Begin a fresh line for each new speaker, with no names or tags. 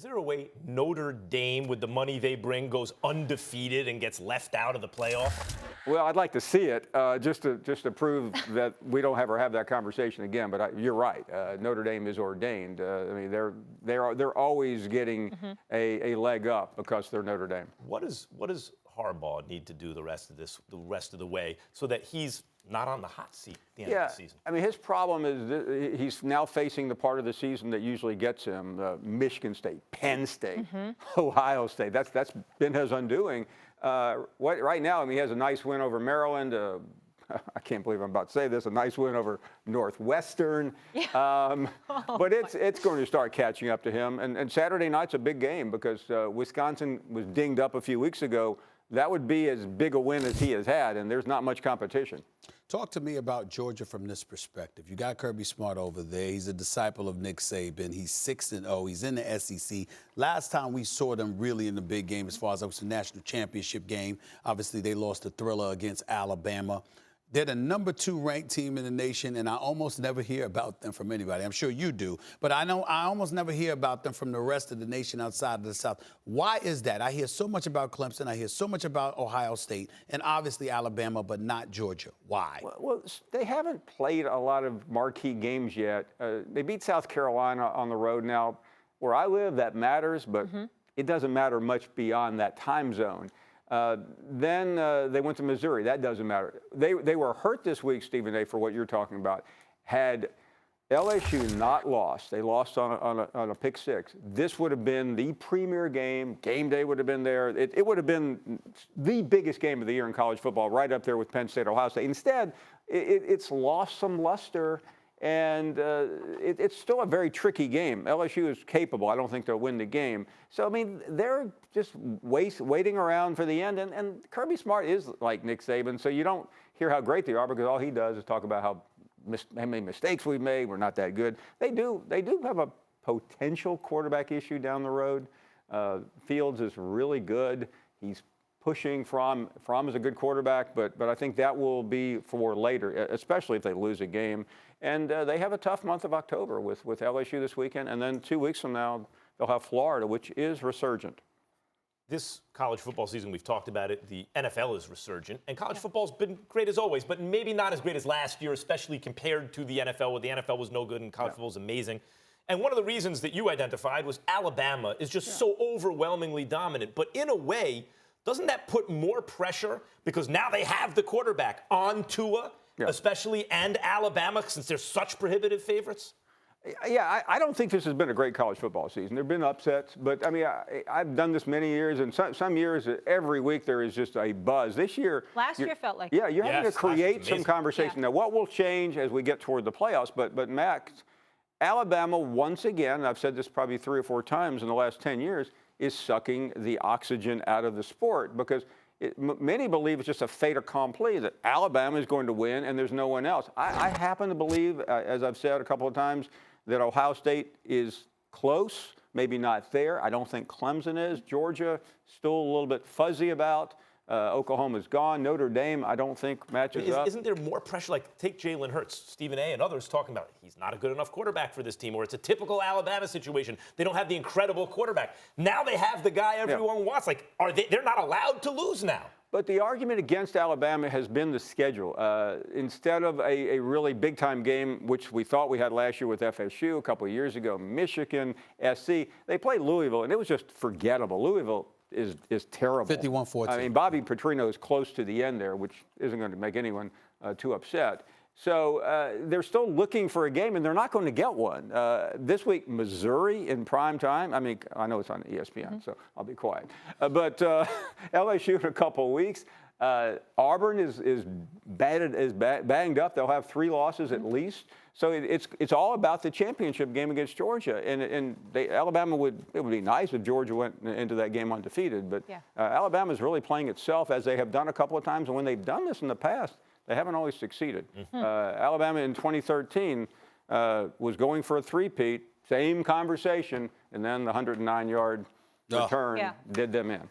there a way Notre Dame, with the money they bring, goes undefeated and gets left out of the playoff?
Well, I'd like to see it just to prove that we don't ever have that conversation again. But you're right. Notre Dame is ordained. I mean, they're always getting a leg up because they're Notre Dame.
What does Harbaugh need to do the rest of the way so that he's not on the hot seat at the end of the season?
I mean, his problem is he's now facing the part of the season that usually gets him: Michigan State, Penn State, Ohio State. That's been his undoing. Right now, I mean, he has a nice win over Maryland. I can't believe I'm about to say this. A nice win over Northwestern. But it's going to start catching up to him. And Saturday night's a big game because Wisconsin was dinged up a few weeks ago. That would be as big a win as he has had, and there's not much competition.
Talk to me about Georgia from this perspective. You got Kirby Smart over there. He's a disciple of Nick Saban. He's 6-0. He's in the SEC. Last time we saw them really in the big game, as far as it was the national championship game, obviously they lost the thriller against Alabama. They're the number 2 ranked team in the nation, and I almost never hear about them from anybody. I'm sure you do, but I know I almost never hear about them from the rest of the nation outside of the South. Why is that? I hear so much about Clemson. I hear so much about Ohio State, and obviously Alabama, but not Georgia. Why?
Well, they haven't played a lot of marquee games yet. They beat South Carolina on the road. Now, where I live, that matters, but it doesn't matter much beyond that time zone. Then they went to Missouri. That doesn't matter. They were hurt this week, Stephen A., for what you're talking about. Had LSU not lost, they lost on a pick six, this would have been the premier game. Game day would have been there. It would have been the biggest game of the year in college football, right up there with Penn State, Ohio State. Instead, it's lost some luster. And it's still a very tricky game. LSU is capable. I don't think they'll win the game. So, I mean, they're just waiting around for the end. And Kirby Smart is like Nick Saban, so you don't hear how great they are because all he does is talk about how many mistakes we've made. We're not that good. They do have a potential quarterback issue down the road. Fields is really good. He's pushing. Fromm is a good quarterback, but I think that will be for later, especially if they lose a game. And they have a tough month of October with LSU this weekend, and then 2 weeks from now they'll have Florida, which is resurgent.
This college football season, we've talked about it, the NFL is resurgent, and college football's been great as always, but maybe not as great as last year, especially compared to the NFL, where the NFL was no good and college football was amazing. And one of the reasons that you identified was Alabama is just so overwhelmingly dominant. But in a way, doesn't that put more pressure because now they have the quarterback on Tua, especially, and Alabama, since they're such prohibitive favorites?
Yeah, I don't think this has been a great college football season. There have been upsets, but I mean, I've done this many years, and some years every week there is just a buzz. This year,
last year felt like
you're having to create some conversation. Now, what will change as we get toward the playoffs? But Max, Alabama once again, I've said this probably 3 or 4 times in the last 10 years, is sucking the oxygen out of the sport because many believe it's just a fait accompli that Alabama is going to win and there's no one else. I happen to believe, as I've said a couple of times, that Ohio State is close, maybe not there. I don't think Clemson is. Georgia, still a little bit fuzzy about. Oklahoma's gone. Notre Dame, I don't think matches up.
Isn't there more pressure? Like, take Jalen Hurts, Stephen A. and others talking about he's not a good enough quarterback for this team, or it's a typical Alabama situation. They don't have the incredible quarterback. Now they have the guy everyone wants. Like, they're not allowed to lose now.
But the argument against Alabama has been the schedule. Instead of a really big-time game, which we thought we had last year with FSU, a couple of years ago, Michigan, SC, they played Louisville, and it was just forgettable. Louisville is terrible.
51-14.
I mean, Bobby Petrino is close to the end there, which isn't going to make anyone too upset. So they're still looking for a game, and they're not going to get one. This week, Missouri in prime time. I mean, I know it's on ESPN, so I'll be quiet. But LSU in a couple of weeks. Auburn is banged up. They'll have 3 losses at least. So it's all about the championship game against Georgia. And Alabama it would be nice if Georgia went into that game undefeated. But Alabama is really playing itself, as they have done a couple of times. And when they've done this in the past, they haven't always succeeded. Alabama in 2013 was going for a three-peat, same conversation, and then the 109-yard return did them in.